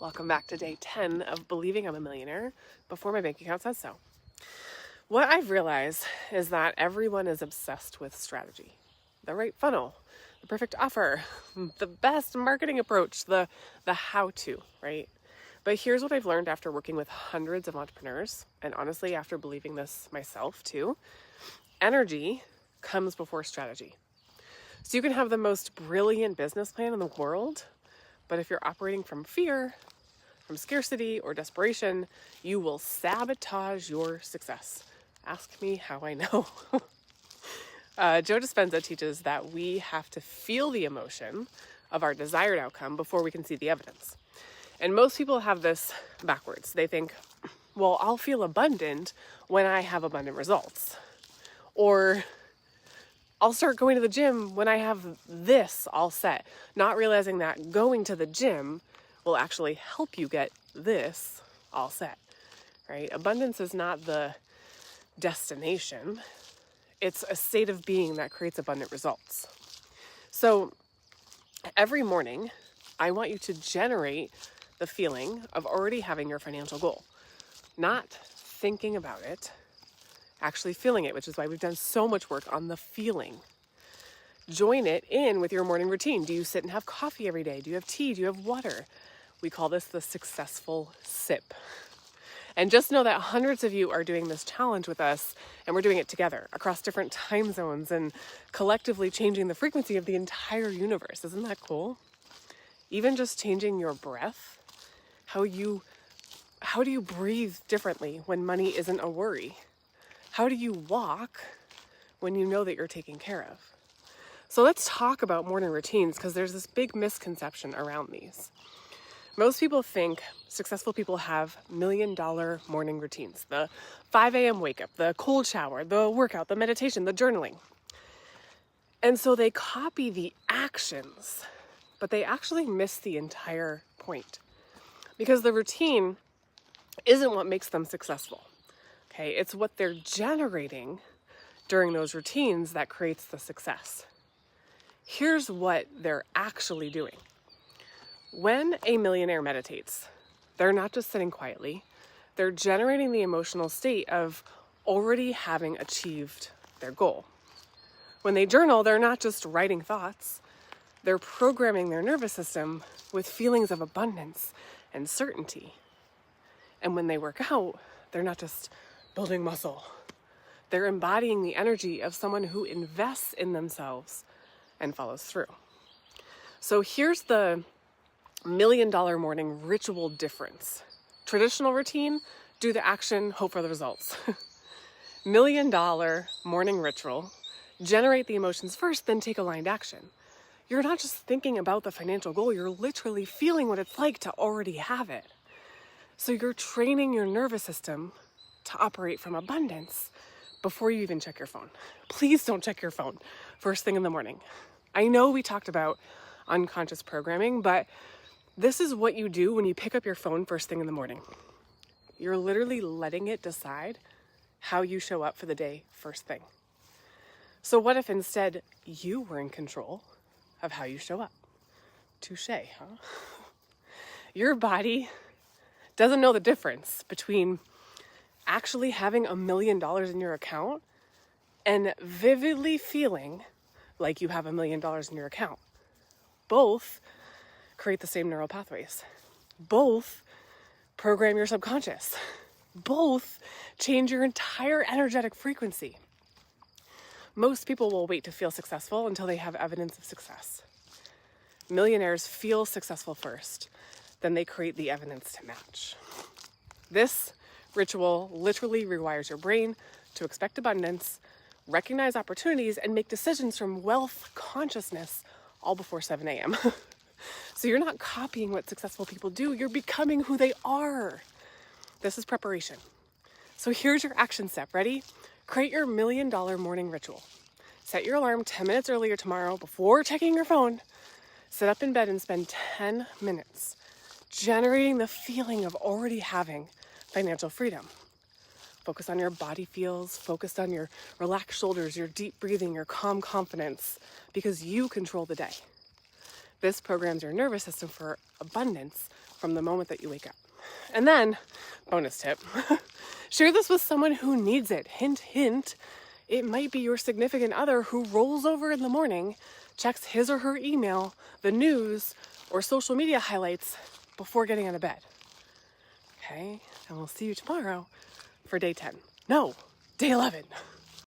Welcome back to day 10 of Believing I'm a Millionaire before my bank account says so. What I've realized is that everyone is obsessed with strategy. The right funnel, the perfect offer, the best marketing approach, the how-to, right? But here's what I've learned after working with hundreds of entrepreneurs, and honestly, after believing this myself too. Energy comes before strategy. So you can have the most brilliant business plan in the world, but if you're operating from fear, from scarcity or desperation, you will sabotage your success. Ask me how I know. Joe Dispenza teaches that we have to feel the emotion of our desired outcome before we can see the evidence. And most people have this backwards. They think, well, I'll feel abundant when I have abundant results. Or I'll start going to the gym when I have this all set, not realizing that going to the gym will actually help you get this all set, right? Abundance is not the destination. It's a state of being that creates abundant results. So every morning, I want you to generate the feeling of already having your financial goal, not thinking about it, actually feeling it, which is why we've done so much work on the feeling. Join it in with your morning routine. Do you sit and have coffee every day? Do you have tea? Do you have water? We call this the successful sip. And just know that hundreds of you are doing this challenge with us, and we're doing it together across different time zones and collectively changing the frequency of the entire universe. Isn't that cool? Even just changing your breath, how do you breathe differently when money isn't a worry? How do you walk when you know that you're taken care of? So let's talk about morning routines, because there's this big misconception around these. Most people think successful people have $1 million morning routines. The 5 a.m. wake up, the cold shower, the workout, the meditation, the journaling. And so they copy the actions, but they actually miss the entire point. Because the routine isn't what makes them successful. Okay, it's what they're generating during those routines that creates the success. Here's what they're actually doing. When a millionaire meditates, they're not just sitting quietly, they're generating the emotional state of already having achieved their goal. When they journal, they're not just writing thoughts, they're programming their nervous system with feelings of abundance and certainty. And when they work out, they're not just building muscle, they're embodying the energy of someone who invests in themselves and follows through. So here's the $1 million morning ritual difference. Traditional routine, do the action, hope for the results. $1 million morning ritual, generate the emotions first, then take aligned action. You're not just thinking about the financial goal, you're literally feeling what it's like to already have it. So you're training your nervous system to operate from abundance before you even check your phone. Please don't check your phone first thing in the morning. I know we talked about unconscious programming, but this is what you do when you pick up your phone first thing in the morning. You're literally letting it decide how you show up for the day first thing. So what if instead you were in control of how you show up? Touché, huh? Your body doesn't know the difference between actually having $1 million in your account and vividly feeling like you have $1 million in your account. Both create the same neural pathways. Both program your subconscious. Both change your entire energetic frequency. Most people will wait to feel successful until they have evidence of success. Millionaires feel successful first, then they create the evidence to match. This ritual literally rewires your brain to expect abundance, recognize opportunities, and make decisions from wealth consciousness all before 7 a.m. So you're not copying what successful people do, you're becoming who they are. This is preparation. So here's your action step. Ready? Create your $1 million morning ritual. Set your alarm 10 minutes earlier tomorrow before checking your phone. Sit up in bed and spend 10 minutes generating the feeling of already having financial freedom. Focus on your body feels, focus on your relaxed shoulders, your deep breathing, your calm confidence, because you control the day. This programs your nervous system for abundance from the moment that you wake up. And then, bonus tip, share this with someone who needs it. Hint, hint, it might be your significant other who rolls over in the morning, checks his or her email, the news, or social media highlights before getting out of bed. Okay, and we'll see you tomorrow for day 10. No, day 11.